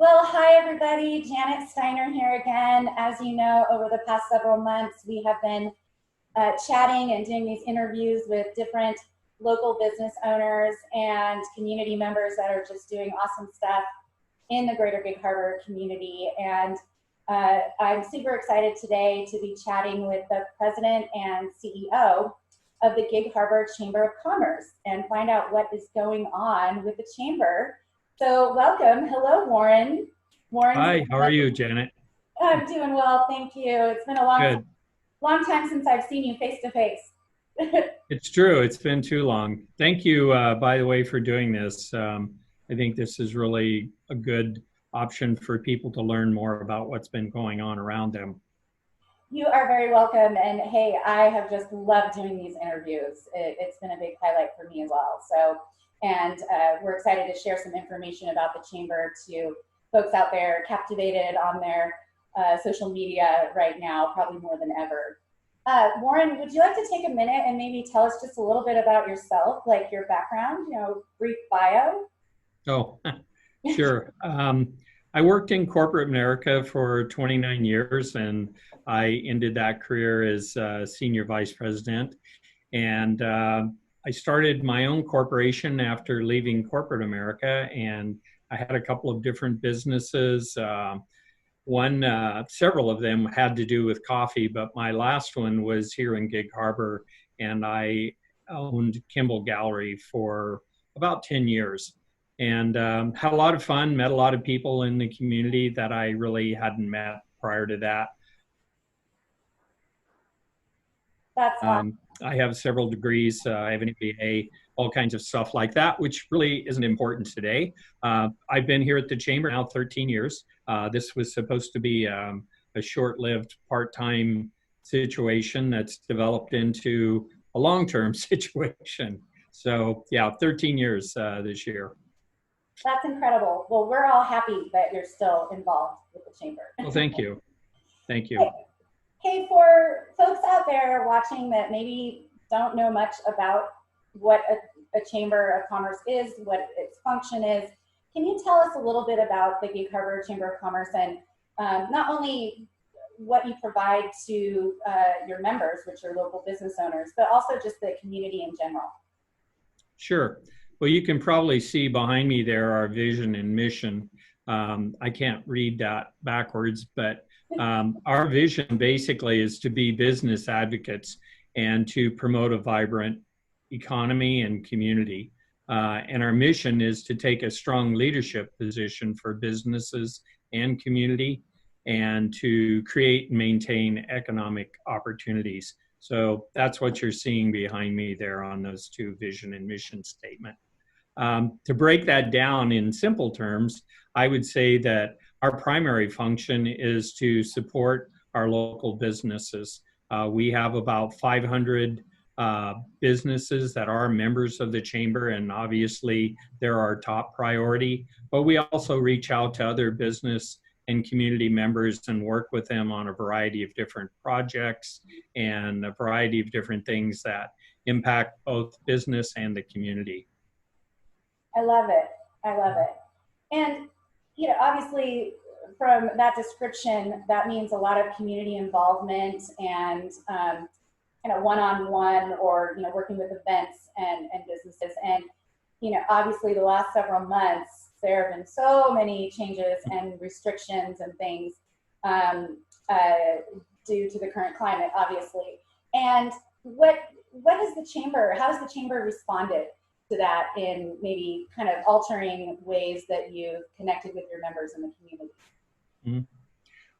Well, hi everybody, Janet Steiner here again. As you know, over the past several months, we have been chatting and doing these interviews with different local business owners and community members that are just doing awesome stuff in the greater Gig Harbor community. And I'm super excited today to be chatting with the president and CEO of the Gig Harbor Chamber of Commerce and find out what is going on with the chamber. So welcome. Hello, Warren. Hi, how are you, Janet? I'm doing well, thank you. It's been a long time since I've seen you face to face. It's true. It's been too long. Thank you, by the way, for doing this. I think this is really a good option for people to learn more about what's been going on around them. You are very welcome. And hey, I have just loved doing these interviews. It's been a big highlight for me as well. And we're excited to share some information about the chamber to folks out there captivated on their social media right now, probably more than ever. Warren, would you like to take a minute and maybe tell us just a little bit about yourself, like your background, brief bio? Oh, sure. I worked in corporate America for 29 years, and I ended that career as senior vice president. And I started my own corporation after leaving corporate America, and I had a couple of different businesses. Several of them had to do with coffee, but my last one was here in Gig Harbor, and I owned Kimball Gallery for about 10 years. And had a lot of fun, met a lot of people in the community that I really hadn't met prior to that. That's fun. I have several degrees. I have an MBA, all kinds of stuff like that, which really isn't important today. I've been here at the chamber now 13 years. This was supposed to be a short-lived part-time situation that's developed into a long-term situation. So yeah, 13 years this year. That's incredible. Well, we're all happy that you're still involved with the chamber. Well, thank you. Thank you. Hey, for folks out there watching that maybe don't know much about what a Chamber of Commerce is, what its function is, can you tell us a little bit about the Gig Harbor Chamber of Commerce and not only what you provide to your members, which are local business owners, but also just the community in general? Sure. Well, you can probably see behind me there our vision and mission. I can't read that backwards, but our vision basically is to be business advocates and to promote a vibrant economy and community. And our mission is to take a strong leadership position for businesses and community and to create and maintain economic opportunities. So that's what you're seeing behind me there on those two vision and mission statement. To break that down in simple terms, I would say that our primary function is to support our local businesses. We have about 500 businesses that are members of the chamber, and obviously they're our top priority. But we also reach out to other business and community members and work with them on a variety of different projects and a variety of different things that impact both business and the community. I love it. I love it. And, obviously from that description, that means a lot of community involvement and kind of one-on-one or, working with events and businesses. And, obviously the last several months, there have been so many changes and restrictions and things due to the current climate, obviously. And what is the chamber, how has the chamber responded to that in maybe kind of altering ways that you've connected with your members in the community? Mm-hmm.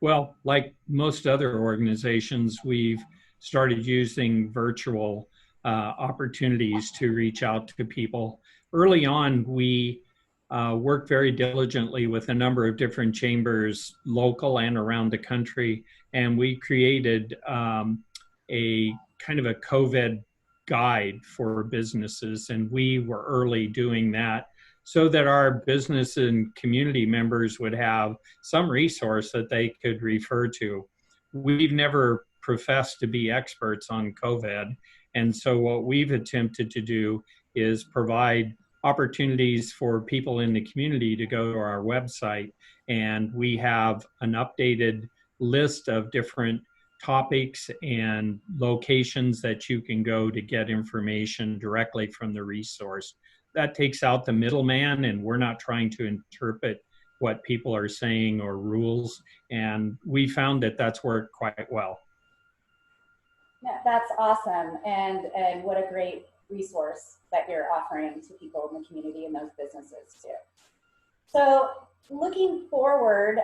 Well, like most other organizations, we've started using virtual opportunities to reach out to people. Early on, we worked very diligently with a number of different chambers, local and around the country, and we created a kind of a COVID guide for businesses, and we were early doing that so that our business and community members would have some resource that they could refer to. We've never professed to be experts on COVID, and so what we've attempted to do is provide opportunities for people in the community to go to our website, and we have an updated list of different topics and locations that you can go to get information directly from the resource. That takes out the middleman, and we're not trying to interpret what people are saying or rules, and we found that that's worked quite well. Yeah, that's awesome, and what a great resource that you're offering to people in the community and those businesses too. So looking forward,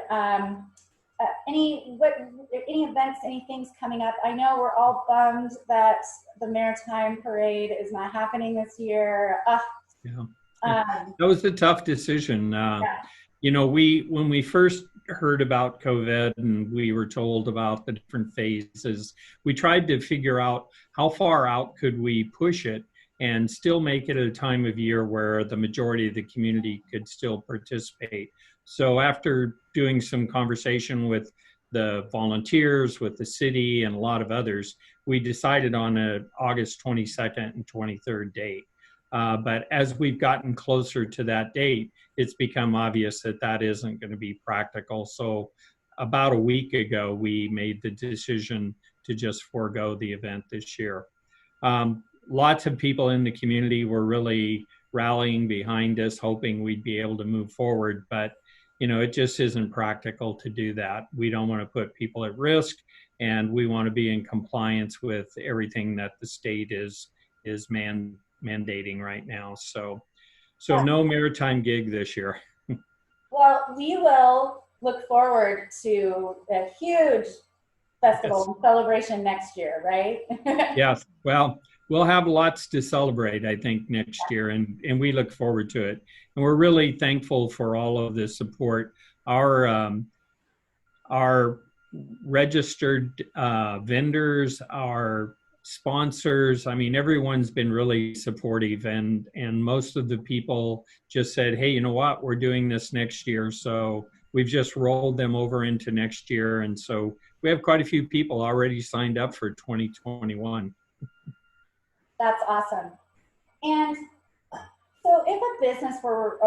any events, any things coming up? I know we're all bummed that the Maritime Parade is not happening this year. Yeah. That was a tough decision. Yeah. You know, when we first heard about COVID and we were told about the different phases, we tried to figure out how far out could we push it and still make it a time of year where the majority of the community could still participate. So after doing some conversation with the volunteers, with the city, and a lot of others, we decided on a August 22nd and 23rd date. But as we've gotten closer to that date, it's become obvious that that isn't going to be practical. So about a week ago, we made the decision to just forego the event this year. Lots of people in the community were really rallying behind us, hoping we'd be able to move forward. But, you know, it just isn't practical to do that. We don't want to put people at risk, and we want to be in compliance with everything that the state is mandating right now. So no maritime gig this year. Well, we will look forward to a huge festival and celebration next year, right? Yes. Well, we'll have lots to celebrate, I think, next year, and we look forward to it. And we're really thankful for all of the support. Our registered vendors, our sponsors, I mean, everyone's been really supportive, and most of the people just said, hey, you know what, we're doing this next year. So we've just rolled them over into next year. And so we have quite a few people already signed up for 2021. That's awesome. And so if a business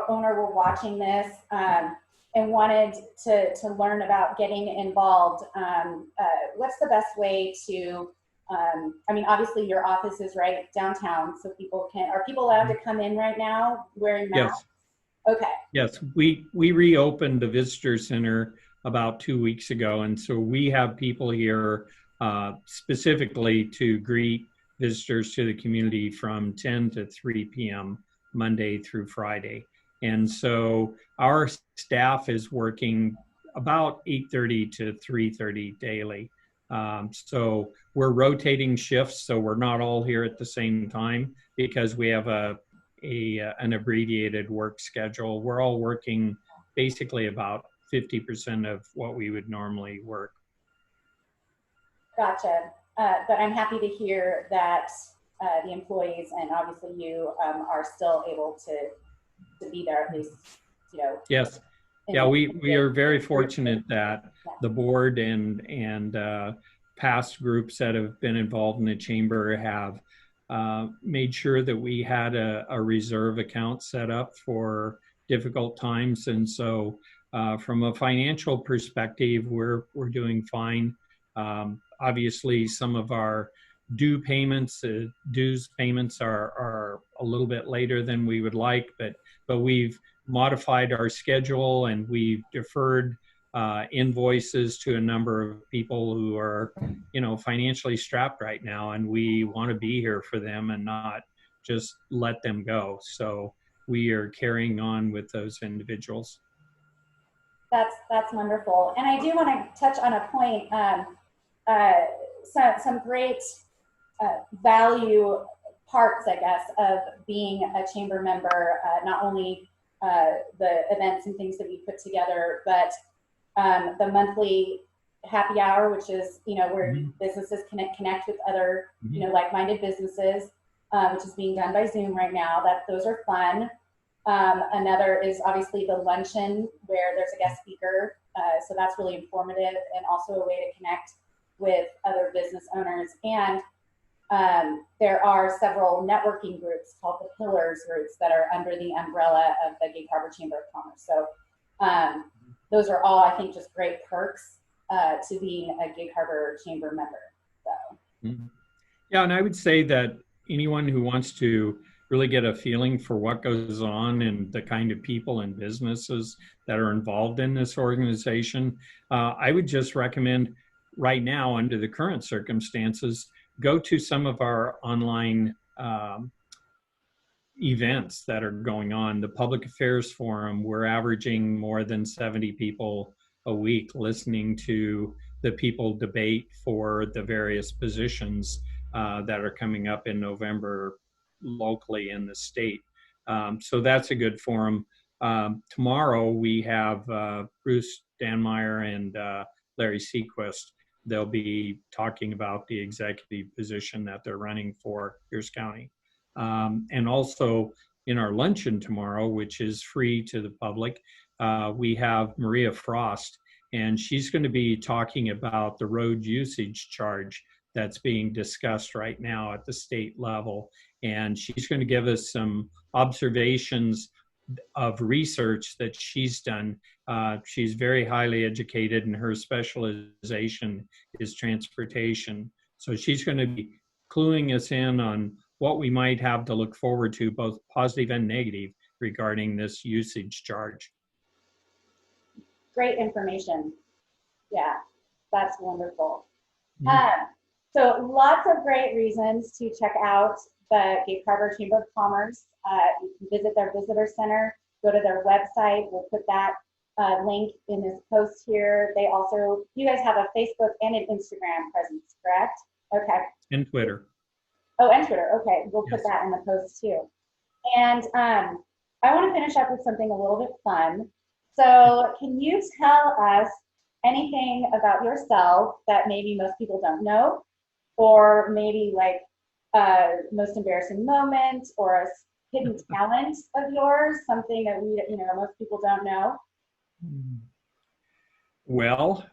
owner were watching this and wanted to learn about getting involved, what's the best way to, I mean, obviously your office is right downtown, so are people allowed to come in right now wearing masks? Yes. Okay. Yes, we reopened the visitor center about 2 weeks ago, and so we have people here specifically to greet visitors to the community from 10 to 3 p.m. Monday through Friday. And so our staff is working about 8:30 to 3:30 daily. So we're rotating shifts, so we're not all here at the same time because we have an abbreviated work schedule. We're all working basically about 50% of what we would normally work. Gotcha. But I'm happy to hear that the employees and obviously you are still able to be there, at least, you know. Yes. Yeah, we are very fortunate that the board and past groups that have been involved in the chamber have made sure that we had a reserve account set up for difficult times. And so from a financial perspective, we're doing fine. Obviously, some of our dues payments are a little bit later than we would like, but we've modified our schedule and we've deferred invoices to a number of people who are, you know, financially strapped right now, and we want to be here for them and not just let them go. So we are carrying on with those individuals. That's wonderful. And I do want to touch on a point, some great value parts, I guess, of being a chamber member, not only the events and things that we put together, but the monthly happy hour, which is, you know, where businesses connect with other, you know, like-minded businesses, which is being done by Zoom right now. Those are fun. Another is obviously the luncheon, where there's a guest speaker. So that's really informative and also a way to connect with other business owners. And There are several networking groups called the Pillars groups that are under the umbrella of the Gig Harbor Chamber of Commerce. So those are all, I think, just great perks to being a Gig Harbor Chamber member. So. Yeah, and I would say that anyone who wants to really get a feeling for what goes on and the kind of people and businesses that are involved in this organization, I would just recommend right now, under the current circumstances, go to some of our online events that are going on. The Public Affairs Forum, we're averaging more than 70 people a week listening to the people debate for the various positions that are coming up in November locally in the state. So that's a good forum. Tomorrow we have Bruce Danmeyer and Larry Sequist. They'll be talking about the executive position that they're running for Pierce County. And also in our luncheon tomorrow, which is free to the public, we have Maria Frost, and she's going to be talking about the road usage charge that's being discussed right now at the state level. And she's going to give us some observations of research that she's done. She's very highly educated, and her specialization is transportation. So she's going to be cluing us in on what we might have to look forward to, both positive and negative, regarding this usage charge. Great information. Yeah, that's wonderful. Mm-hmm. So lots of great reasons to check out the Gig Harbor Chamber of Commerce. You can visit their visitor center, go to their website. We'll put that link in this post here. They also, you guys have a Facebook and an Instagram presence, correct? Okay. And Twitter. Oh, and Twitter. Okay, we'll put that in the post too. And I want to finish up with something a little bit fun. So can you tell us anything about yourself that maybe most people don't know, or maybe like most embarrassing moment or a hidden talent of yours, something that we, most people don't know? Well,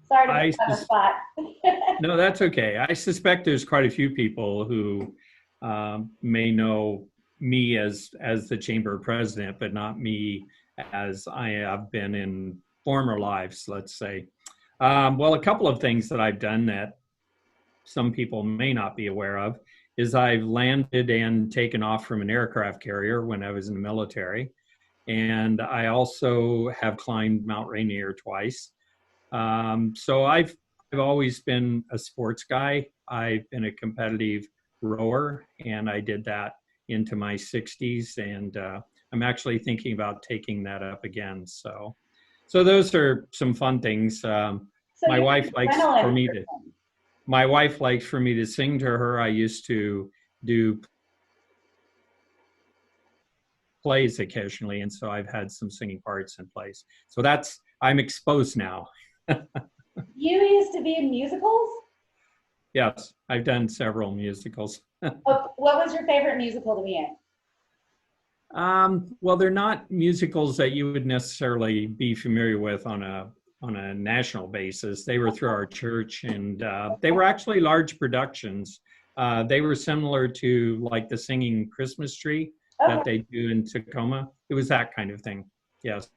sorry to put on the spot. No, that's okay. I suspect there's quite a few people who may know me as the chamber president, but not me as I have been in former lives, let's say. Well, a couple of things that I've done that some people may not be aware of is I've landed and taken off from an aircraft carrier when I was in the military. And I also have climbed Mount Rainier twice. So I've always been a sports guy. I've been a competitive rower, and I did that into my 60s. And I'm actually thinking about taking that up again. So those are some fun things. My wife likes for me to sing to her. I used to do plays occasionally, and so I've had some singing parts in plays. So I'm exposed now. You used to be in musicals? Yes, I've done several musicals. What was your favorite musical to be in? Well, they're not musicals that you would necessarily be familiar with on a national basis. They were through our church, and they were actually large productions. They were similar to like the Singing Christmas Tree that they do in Tacoma. It was that kind of thing. Yes.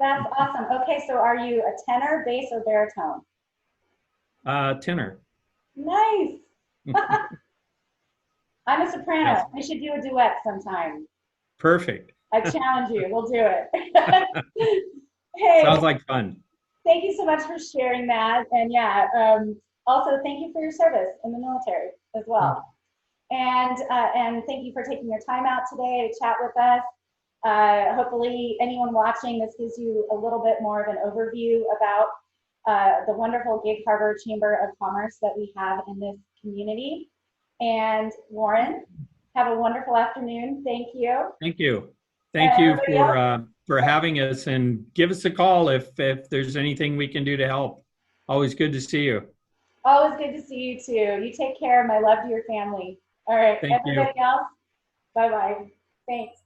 That's awesome. Okay, so are you a tenor, bass, or baritone? Tenor. Nice. I'm a soprano. Yes. We should do a duet sometime. Perfect. I challenge you. We'll do it. Hey. Sounds like fun. Thank you so much for sharing that. And also thank you for your service in the military as well. And thank you for taking your time out today to chat with us. Hopefully anyone watching, this gives you a little bit more of an overview about the wonderful Gig Harbor Chamber of Commerce that we have in this community. And Warren, have a wonderful afternoon. Thank you. Thank you. Thank you for having us, and give us a call if there's anything we can do to help. Always good to see you. Always good to see you too. You take care. My love to your family. All right. Thank Everybody else, bye-bye. Thanks.